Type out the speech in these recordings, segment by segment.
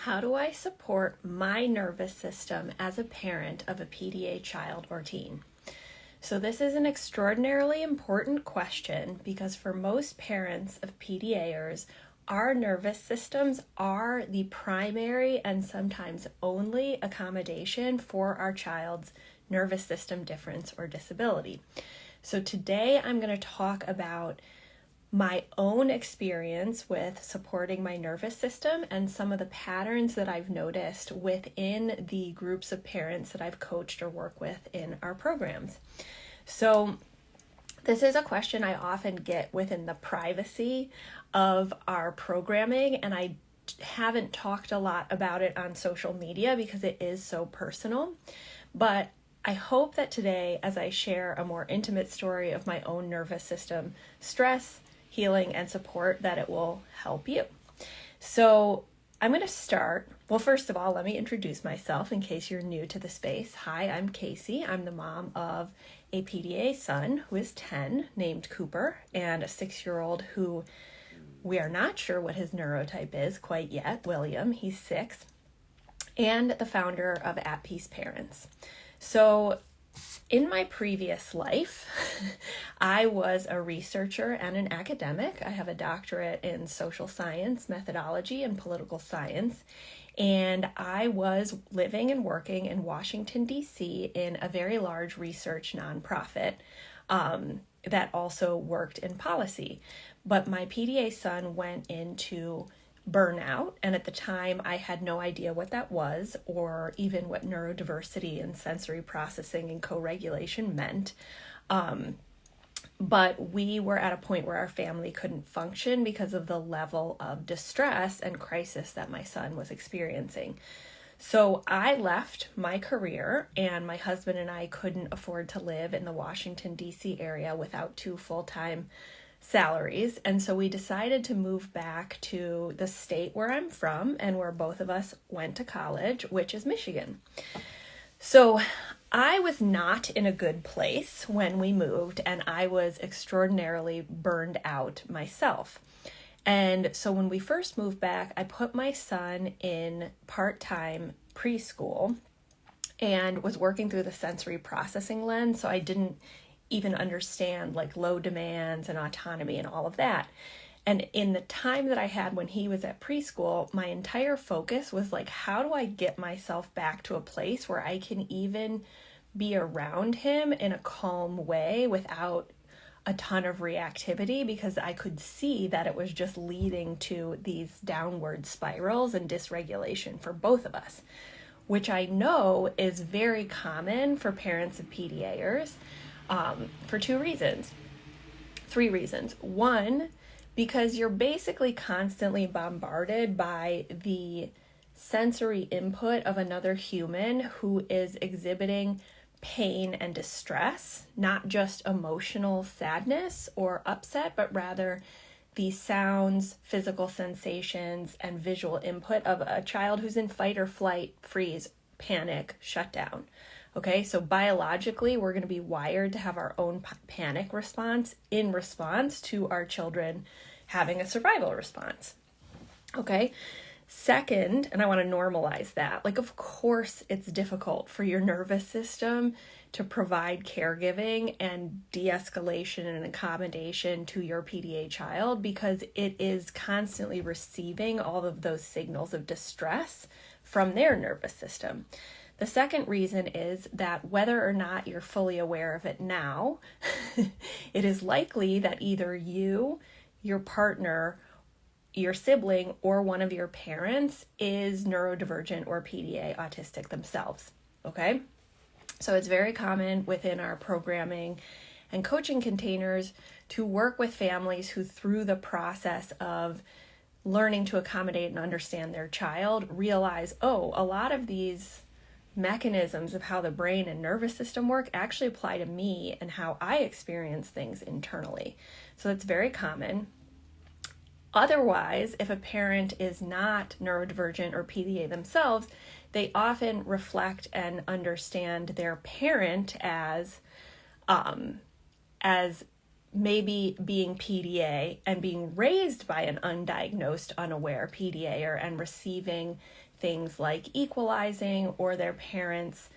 How do I support my nervous system as a parent of a PDA child or teen? So this is an extraordinarily important question because for most parents of PDAers, our nervous systems are the primary and sometimes only accommodation for our child's nervous system difference or disability. So today I'm going to talk about my own experience with supporting my nervous system and some of the patterns that I've noticed within the groups of parents that I've coached or work with in our programs. So this is a question I often get within the privacy of our programming, and I haven't talked a lot about it on social media because it is so personal. But I hope that today, as I share a more intimate story of my own nervous system stress, healing, and support, that it will help you. So I'm going to start. Well, first of all, let me introduce myself in case you're new to the space. Hi, I'm Casey. I'm the mom of a PDA son who is 10, named Cooper, and a 6-year-old who we are not sure what his neurotype is quite yet, William. He's 6, and the founder of At Peace Parents. So in my previous life, I was a researcher and an academic. I have a doctorate in social science, methodology, and political science. And I was living and working in Washington, D.C. in a very large research nonprofit that also worked in policy. But my PDA son went into burnout, and at the time I had no idea what that was or even what neurodiversity and sensory processing and co-regulation meant. But we were at a point where our family couldn't function because of the level of distress and crisis that my son was experiencing. So I left my career, and my husband and I couldn't afford to live in the Washington, D.C. area without 2 full-time salaries. And so we decided to move back to the state where I'm from and where both of us went to college, which is Michigan. So I was not in a good place when we moved, and I was extraordinarily burned out myself. And so when we first moved back, I put my son in part-time preschool and was working through the sensory processing lens. So I didn't even understand like low demands and autonomy and all of that. And in the time that I had when he was at preschool, my entire focus was like, how do I get myself back to a place where I can even be around him in a calm way without a ton of reactivity, because I could see that it was just leading to these downward spirals and dysregulation for both of us, which I know is very common for parents of PDAers. For 3 reasons. One, because you're basically constantly bombarded by the sensory input of another human who is exhibiting pain and distress, not just emotional sadness or upset, but rather the sounds, physical sensations, and visual input of a child who's in fight or flight, freeze, panic, shutdown. Okay, so biologically, we're going to be wired to have our own panic response in response to our children having a survival response. Okay, second, and I want to normalize that, like, of course, it's difficult for your nervous system to provide caregiving and de-escalation and accommodation to your PDA child because it is constantly receiving all of those signals of distress from their nervous system. The second reason is that whether or not you're fully aware of it now, it is likely that either you, your partner, your sibling, or one of your parents is neurodivergent or PDA autistic themselves, okay? So it's very common within our programming and coaching containers to work with families who, through the process of learning to accommodate and understand their child, realize, oh, a lot of these mechanisms of how the brain and nervous system work actually apply to me and how I experience things internally. So it's very common. Otherwise, if a parent is not neurodivergent or PDA themselves, they often reflect and understand their parent as maybe being PDA and being raised by an undiagnosed, unaware PDAer and receiving things like equalizing or their parents'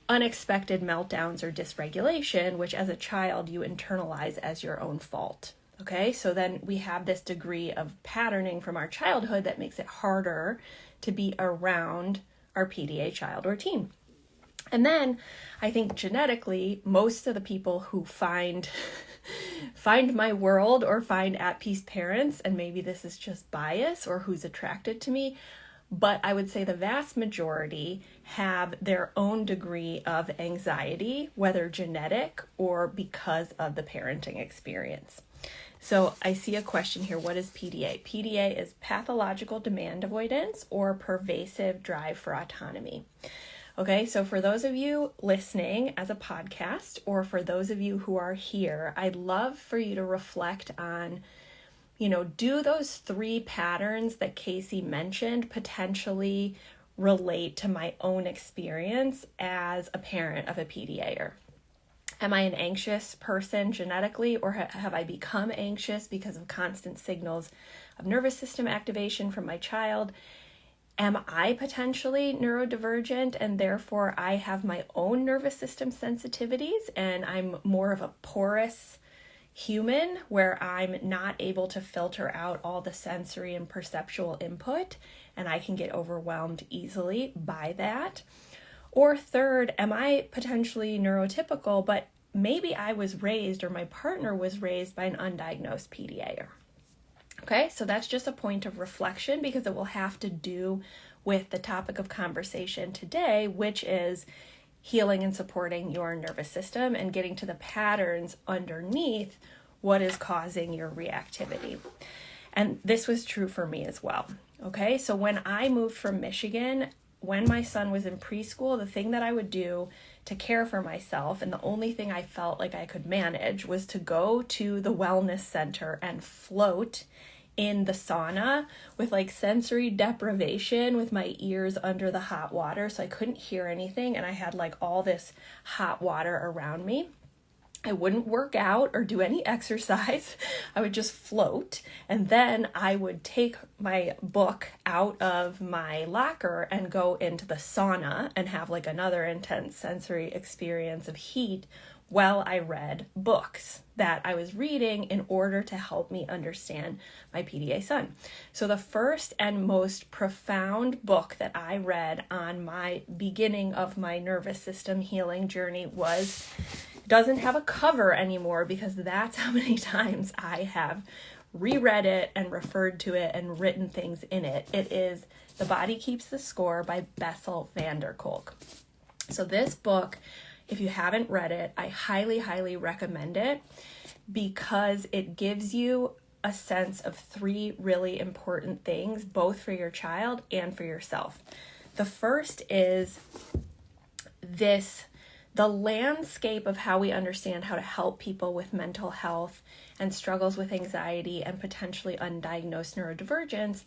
unexpected meltdowns or dysregulation, which as a child you internalize as your own fault. Okay, so then we have this degree of patterning from our childhood that makes it harder to be around our PDA child or teen. And then I think genetically, most of the people who find my world or find at peace parents, and maybe this is just bias or who's attracted to me, but I would say the vast majority have their own degree of anxiety, whether genetic or because of the parenting experience. So I see a question here. What is PDA? PDA is pathological demand avoidance or pervasive drive for autonomy. Okay, so for those of you listening as a podcast, or for those of you who are here, I'd love for you to reflect on, do those 3 patterns that Casey mentioned potentially relate to my own experience as a parent of a PDAer? Am I an anxious person genetically, or have I become anxious because of constant signals of nervous system activation from my child? Am I potentially neurodivergent and therefore I have my own nervous system sensitivities and I'm more of a porous human where I'm not able to filter out all the sensory and perceptual input and I can get overwhelmed easily by that? Or third, am I potentially neurotypical, but maybe I was raised or my partner was raised by an undiagnosed PDAer? Okay, so that's just a point of reflection because it will have to do with the topic of conversation today, which is healing and supporting your nervous system and getting to the patterns underneath what is causing your reactivity. And this was true for me as well. Okay, so when I moved from Michigan, when my son was in preschool, the thing that I would do to care for myself, and the only thing I felt like I could manage, was to go to the wellness center and float in the sauna with like sensory deprivation with my ears under the hot water, so I couldn't hear anything, and I had like all this hot water around me. I wouldn't work out or do any exercise. I would just float, and then I would take my book out of my locker and go into the sauna and have like another intense sensory experience of heat while I read books that I was reading in order to help me understand my PDA son. So the first and most profound book that I read on my beginning of my nervous system healing journey doesn't have a cover anymore because that's how many times I have reread it and referred to it and written things in it. It is The Body Keeps the Score by Bessel Kolk. So this book, if you haven't read it, I highly, highly recommend it because it gives you a sense of 3 really important things, both for your child and for yourself. The first is the landscape of how we understand how to help people with mental health and struggles with anxiety and potentially undiagnosed neurodivergence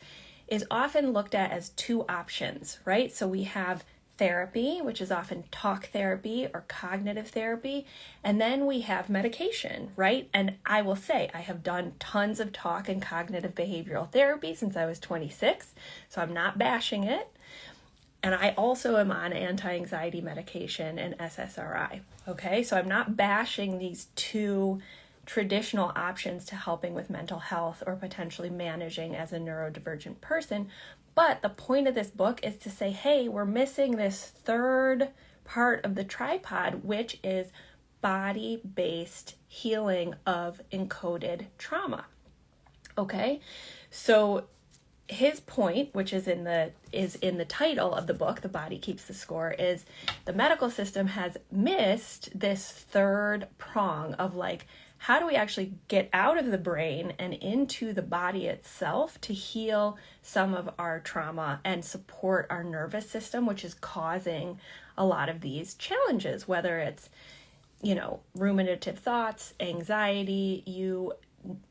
is often looked at as 2 options, right? So we have therapy, which is often talk therapy or cognitive therapy, and then we have medication, right? And I will say I have done tons of talk and cognitive behavioral therapy since I was 26, so I'm not bashing it. And I also am on anti-anxiety medication and SSRI, okay? So I'm not bashing these 2 traditional options to helping with mental health or potentially managing as a neurodivergent person. But the point of this book is to say, hey, we're missing this 3rd part of the tripod, which is body-based healing of encoded trauma. Okay, so his point, which is in the title of the book, The Body Keeps the Score, is the medical system has missed this 3rd prong of like, how do we actually get out of the brain and into the body itself to heal some of our trauma and support our nervous system, which is causing a lot of these challenges, whether it's, ruminative thoughts, anxiety, you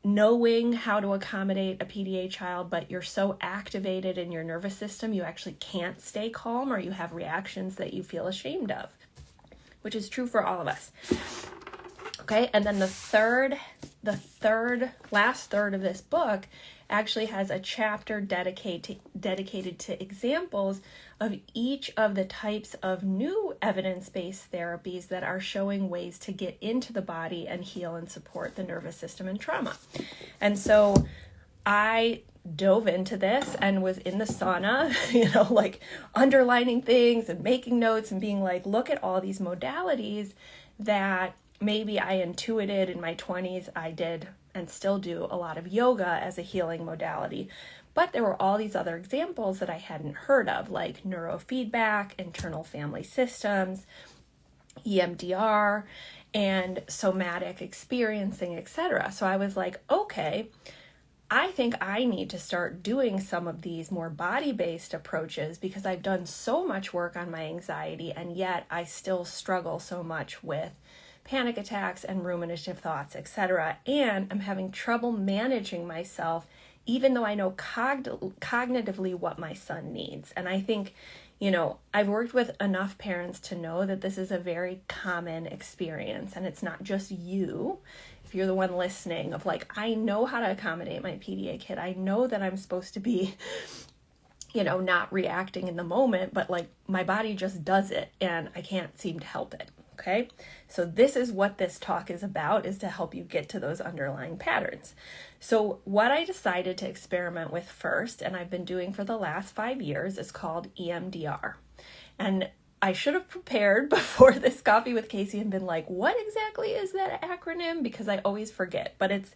knowing how to accommodate a PDA child, but you're so activated in your nervous system, you actually can't stay calm, or you have reactions that you feel ashamed of, which is true for all of us. Okay, and then last third of this book actually has a chapter dedicated to examples of each of the types of new evidence-based therapies that are showing ways to get into the body and heal and support the nervous system and trauma. And so I dove into this and was in the sauna, like underlining things and making notes and being like, look at all these modalities that maybe I intuited in my 20s. I did and still do a lot of yoga as a healing modality. But there were all these other examples that I hadn't heard of, like neurofeedback, internal family systems, EMDR, and somatic experiencing, etc. So I was like, okay, I think I need to start doing some of these more body-based approaches because I've done so much work on my anxiety, and yet I still struggle so much with panic attacks and ruminative thoughts, etc. And I'm having trouble managing myself, even though I know cognitively what my son needs. And I think, I've worked with enough parents to know that this is a very common experience. And it's not just you, if you're the one listening, of like, I know how to accommodate my PDA kid. I know that I'm supposed to be, not reacting in the moment, but like my body just does it and I can't seem to help it. Okay, so this is what this talk is about, is to help you get to those underlying patterns. So what I decided to experiment with first, and I've been doing for the last 5 years, is called EMDR. And I should have prepared before this coffee with Casey and been like, what exactly is that acronym? Because I always forget, but it's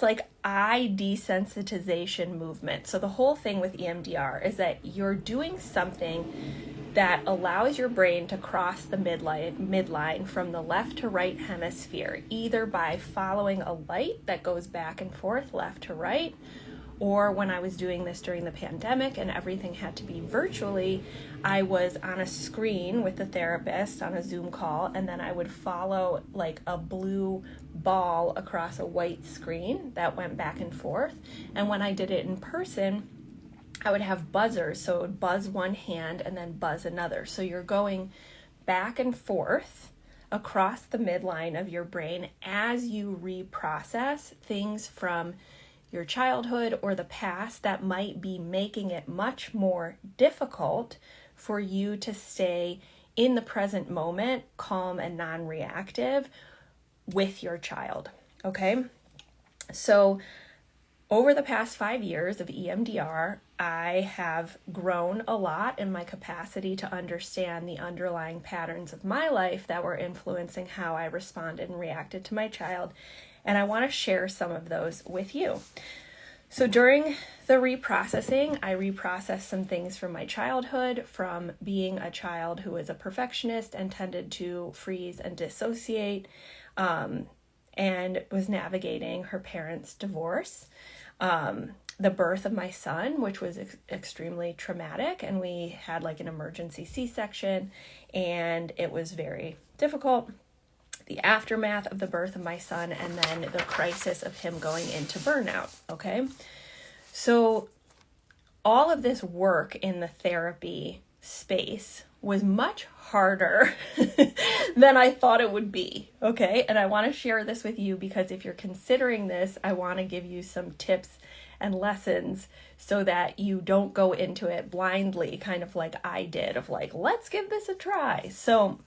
like eye desensitization movement. So the whole thing with EMDR is that you're doing something that allows your brain to cross the midline from the left to right hemisphere, either by following a light that goes back and forth left to right, or when I was doing this during the pandemic and everything had to be virtually, I was on a screen with the therapist on a Zoom call, and then I would follow like a blue ball across a white screen that went back and forth. And when I did it in person, I would have buzzers, so it would buzz one hand and then buzz another. So you're going back and forth across the midline of your brain as you reprocess things from your childhood or the past that might be making it much more difficult for you to stay in the present moment, calm and non-reactive with your child. Okay? So over the past 5 years of EMDR, I have grown a lot in my capacity to understand the underlying patterns of my life that were influencing how I responded and reacted to my child. And I want to share some of those with you. So during the reprocessing, I reprocessed some things from my childhood, from being a child who was a perfectionist and tended to freeze and dissociate, and was navigating her parents' divorce. The birth of my son, which was extremely traumatic, and we had like an emergency C-section, and it was very difficult. The aftermath of the birth of my son, and then the crisis of him going into burnout. Okay, so all of this work in the therapy space was much harder than I thought it would be. Okay, and I want to share this with you because if you're considering this, I want to give you some tips and lessons so that you don't go into it blindly, kind of like I did, of like, let's give this a try. So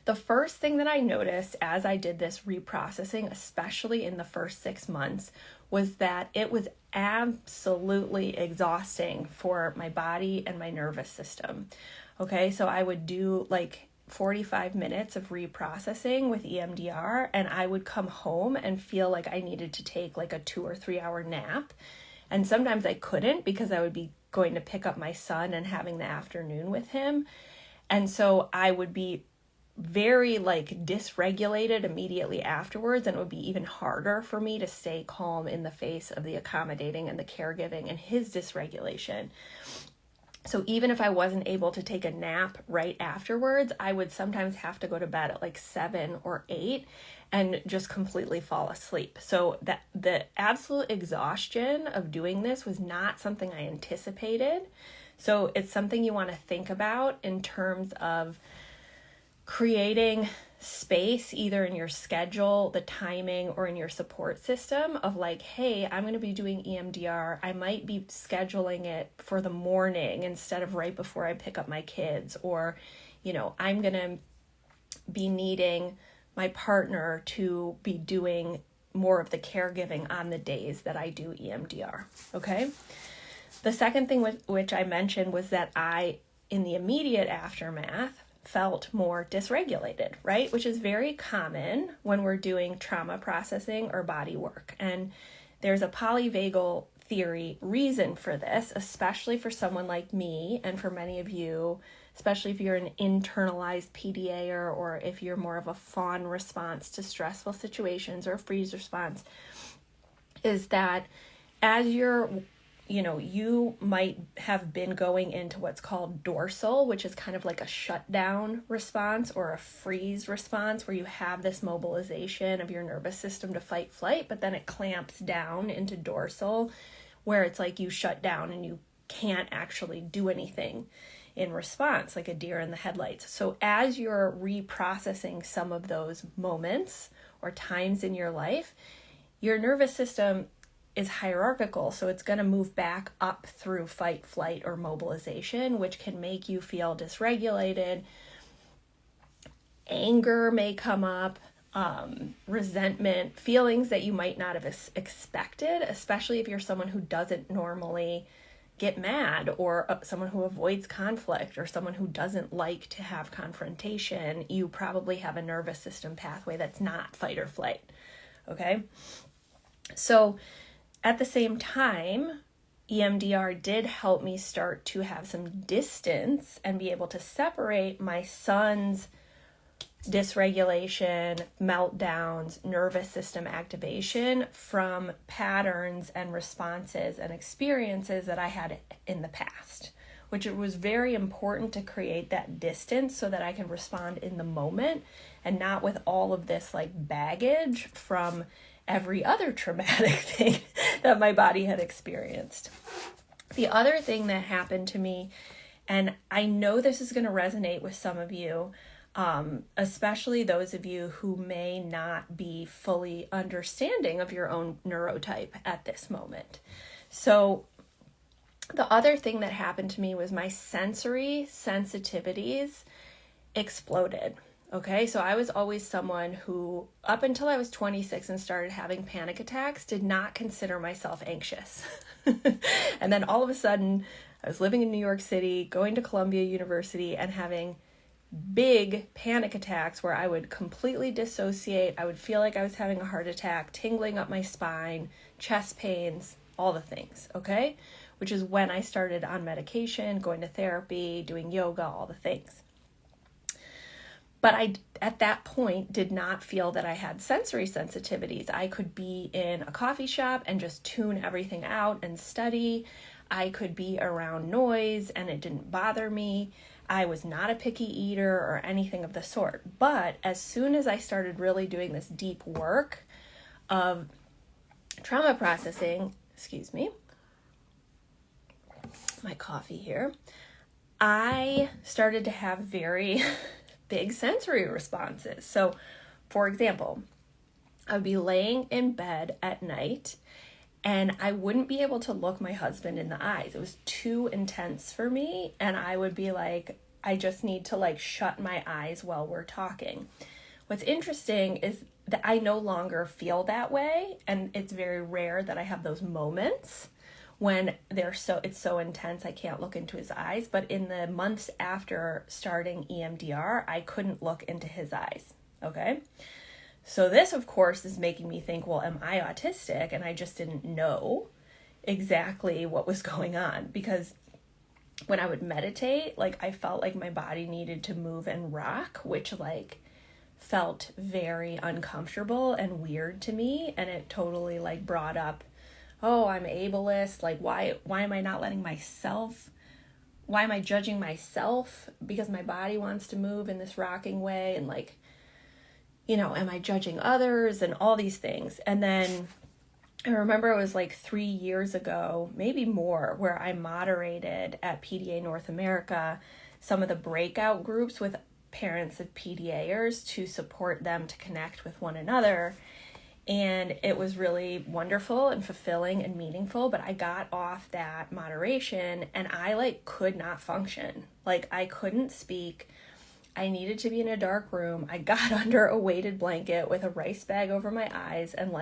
the first thing that I noticed as I did this reprocessing, especially in the first 6 months, was that it was absolutely exhausting for my body and my nervous system. Okay, so I would do like 45 minutes of reprocessing with EMDR, and I would come home and feel like I needed to take like a 2 or 3 hour nap. And sometimes I couldn't because I would be going to pick up my son and having the afternoon with him. And so I would be very like dysregulated immediately afterwards, and it would be even harder for me to stay calm in the face of the accommodating and the caregiving and his dysregulation. So even if I wasn't able to take a nap right afterwards, I would sometimes have to go to bed at like 7 or 8 and just completely fall asleep. So that the absolute exhaustion of doing this was not something I anticipated. So it's something you want to think about in terms of creating space either in your schedule, the timing, or in your support system of like, hey, I'm going to be doing EMDR. I might be scheduling it for the morning instead of right before I pick up my kids, or, I'm going to be needing my partner to be doing more of the caregiving on the days that I do EMDR. Okay. The second thing which I mentioned was that I, in the immediate aftermath, felt more dysregulated, right? Which is very common when we're doing trauma processing or body work. And there's a polyvagal theory reason for this, especially for someone like me and for many of you, especially if you're an internalized PDA or if you're more of a fawn response to stressful situations or a freeze response, is that as you're you might have been going into what's called dorsal, which is kind of like a shutdown response or a freeze response where you have this mobilization of your nervous system to fight flight, but then it clamps down into dorsal where it's like you shut down and you can't actually do anything in response, like a deer in the headlights. So as you're reprocessing some of those moments or times in your life, your nervous system is hierarchical, so it's going to move back up through fight, flight, or mobilization, which can make you feel dysregulated. Anger may come up, resentment, feelings that you might not have expected, especially if you're someone who doesn't normally get mad, or someone who avoids conflict, or someone who doesn't like to have confrontation. You probably have a nervous system pathway that's not fight or flight. Okay? So at the same time, EMDR did help me start to have some distance and be able to separate my son's dysregulation, meltdowns, nervous system activation from patterns and responses and experiences that I had in the past, which it was very important to create that distance so that I could respond in the moment and not with all of this like baggage from every other traumatic thing that my body had experienced. The other thing that happened to me, and I know this is going to resonate with some of you, especially those of you who may not be fully understanding of your own neurotype at this moment. So the other thing that happened to me was my sensory sensitivities exploded. Okay, so I was always someone who, up until I was 26 and started having panic attacks, did not consider myself anxious. And then all of a sudden, I was living in New York City, going to Columbia University, and having big panic attacks where I would completely dissociate. I would feel like I was having a heart attack, tingling up my spine, chest pains, all the things, okay? Which is when I started on medication, going to therapy, doing yoga, all the things. But I, at that point, did not feel that I had sensory sensitivities. I could be in a coffee shop and just tune everything out and study. I could be around noise and it didn't bother me. I was not a picky eater or anything of the sort. But as soon as I started really doing this deep work of trauma processing, my coffee here, I started to have very big sensory responses. So, for example, I would be laying in bed at night and I wouldn't be able to look my husband in the eyes. It was too intense for me. And I would be like, I just need to like shut my eyes while we're talking. What's interesting is that I no longer feel that way. And it's very rare that I have those moments when it's so intense I can't look into his eyes. But in the months after starting EMDR, I couldn't look into his eyes, okay? So this, of course, is making me think, well, am I autistic? And I just didn't know exactly what was going on, because when I would meditate, like I felt like my body needed to move and rock, which like felt very uncomfortable and weird to me. And it totally like brought up, oh, I'm ableist. Like, why am I not letting myself, why am I judging myself because my body wants to move in this rocking way? And like, am I judging others and all these things? And then I remember it was like 3 years ago, maybe more, where I moderated at PDA North America some of the breakout groups with parents of PDAers to support them to connect with one another. And it was really wonderful and fulfilling and meaningful, but I got off that moderation and I could not function. I couldn't speak. I needed to be in a dark room. I got under a weighted blanket with a rice bag over my eyes, and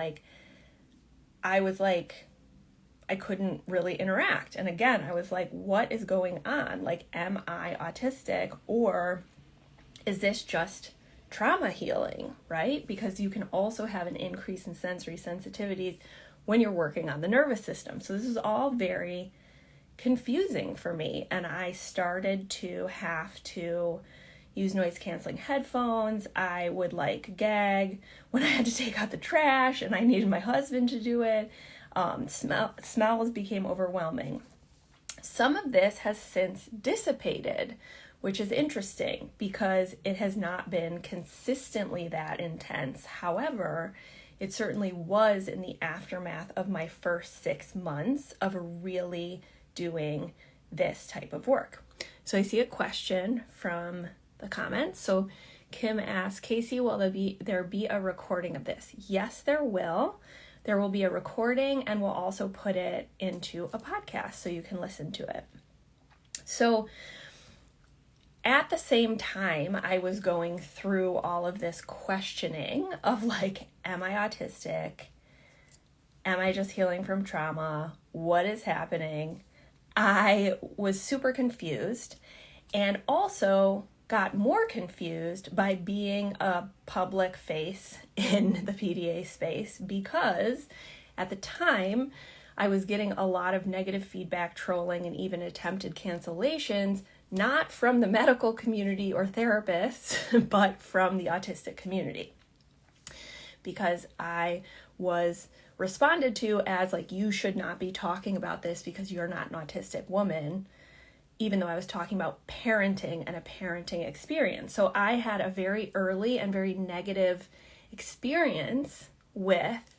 I couldn't really interact. And again, I was like, what is going on? Am I autistic, or is this just trauma healing, right? Because you can also have an increase in sensory sensitivities when you're working on the nervous system. So this is all very confusing for me. And I started to have to use noise canceling headphones. I would gag when I had to take out the trash and I needed my husband to do it. Smells became overwhelming. Some of this has since dissipated, which is interesting because it has not been consistently that intense. However, it certainly was in the aftermath of my first 6 months of really doing this type of work. So I see a question from the comments. So Kim asks, Casey, will there be a recording of this? Yes, there will. There will be a recording, and we'll also put it into a podcast so you can listen to it. So at the same time, I was going through all of this questioning of am I autistic? Am I just healing from trauma? What is happening? I was super confused, and also got more confused by being a public face in the PDA space, because at the time I was getting a lot of negative feedback, trolling, and even attempted cancellations, not from the medical community or therapists, but from the autistic community, because I was responded to as you should not be talking about this because you're not an autistic woman, even though I was talking about parenting and a parenting experience. So I had a very early and very negative experience with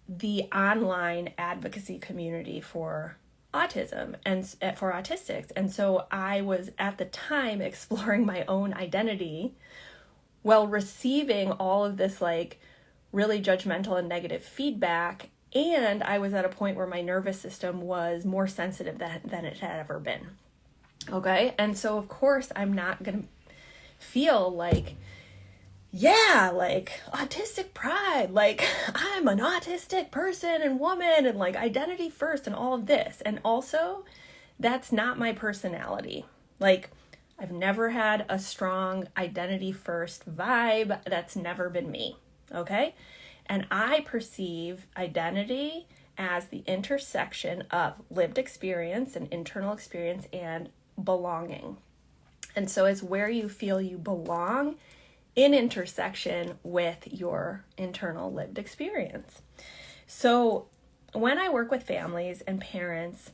the online advocacy community for autism and for autistics. And so I was at the time exploring my own identity while receiving all of this really judgmental and negative feedback. And I was at a point where my nervous system was more sensitive than it had ever been. Okay. And so of course I'm not going to feel autistic pride, I'm an autistic person and woman and identity first and all of this. And also that's not my personality. I've never had a strong identity first vibe. That's never been me. Okay. And I perceive identity as the intersection of lived experience and internal experience and belonging. And so it's where you feel you belong in intersection with your internal lived experience. So when I work with families and parents,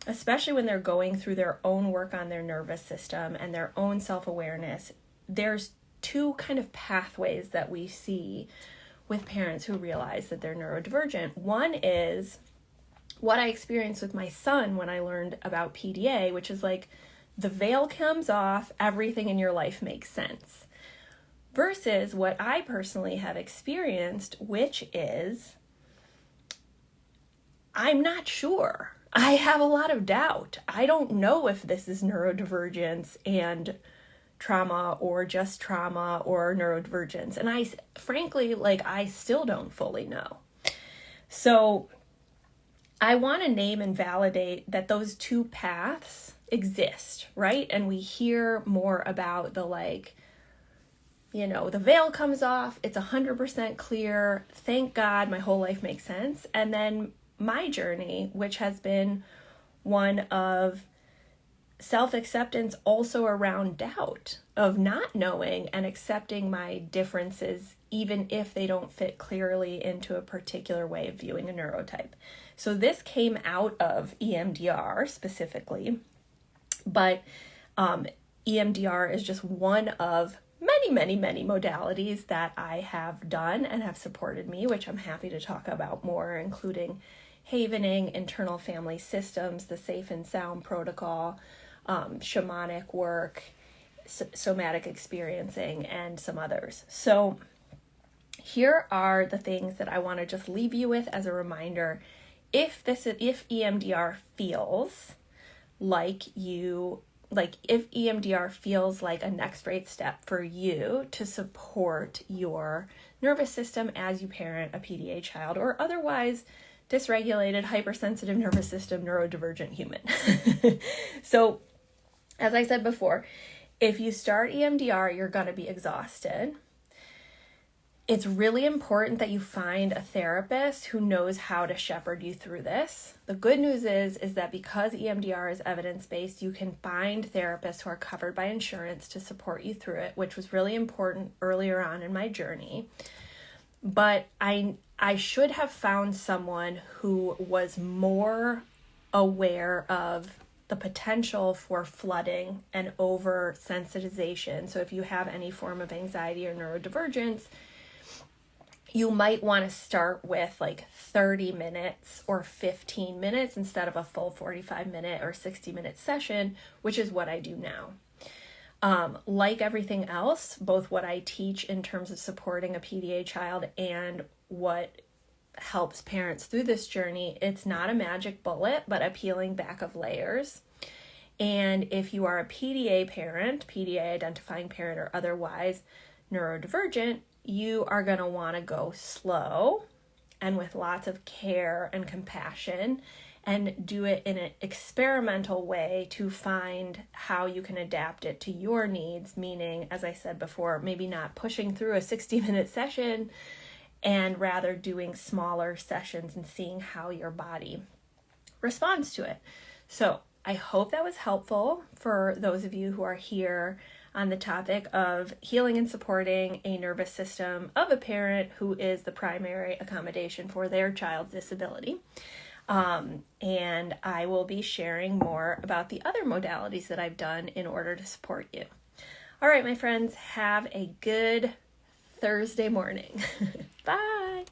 especially when they're going through their own work on their nervous system and their own self-awareness, there's two kind of pathways that we see with parents who realize that they're neurodivergent. One is what I experienced with my son when I learned about PDA, which is the veil comes off, everything in your life makes sense. Versus what I personally have experienced, which is I'm not sure. I have a lot of doubt. I don't know if this is neurodivergence and trauma or just trauma or neurodivergence. And I frankly, I still don't fully know. So I want to name and validate that those two paths exist, right? And we hear more about the the veil comes off, it's 100% clear, thank God, my whole life makes sense. And then my journey, which has been one of self-acceptance, also around doubt of not knowing and accepting my differences, even if they don't fit clearly into a particular way of viewing a neurotype. So this came out of EMDR specifically, but EMDR is just one of many modalities that I have done and have supported me, which I'm happy to talk about more, including havening, internal family systems, the safe and sound protocol, shamanic work, somatic experiencing and some others. So here are the things that I want to just leave you with as a reminder. If EMDR feels like if EMDR feels like a next right step for you to support your nervous system as you parent a PDA child, or otherwise dysregulated, hypersensitive nervous system, neurodivergent human. So, as I said before, if you start EMDR, you're going to be exhausted. It's really important that you find a therapist who knows how to shepherd you through this. The good news is that because EMDR is evidence-based, you can find therapists who are covered by insurance to support you through it, which was really important earlier on in my journey. But I should have found someone who was more aware of the potential for flooding and oversensitization. So if you have any form of anxiety or neurodivergence, you might want to start with like 30 minutes or 15 minutes instead of a full 45-minute or 60-minute session, which is what I do now. Like everything else, both what I teach in terms of supporting a PDA child and what helps parents through this journey, it's not a magic bullet, but a peeling back of layers. And if you are a PDA parent, PDA identifying parent or otherwise neurodivergent, you are going to want to go slow and with lots of care and compassion, and do it in an experimental way to find how you can adapt it to your needs, meaning, as I said before, maybe not pushing through a 60-minute session and rather doing smaller sessions and seeing how your body responds to it. So I hope that was helpful for those of you who are here on the topic of healing and supporting a nervous system of a parent who is the primary accommodation for their child's disability. And I will be sharing more about the other modalities that I've done in order to support you. All right, my friends, have a good Thursday morning. Bye.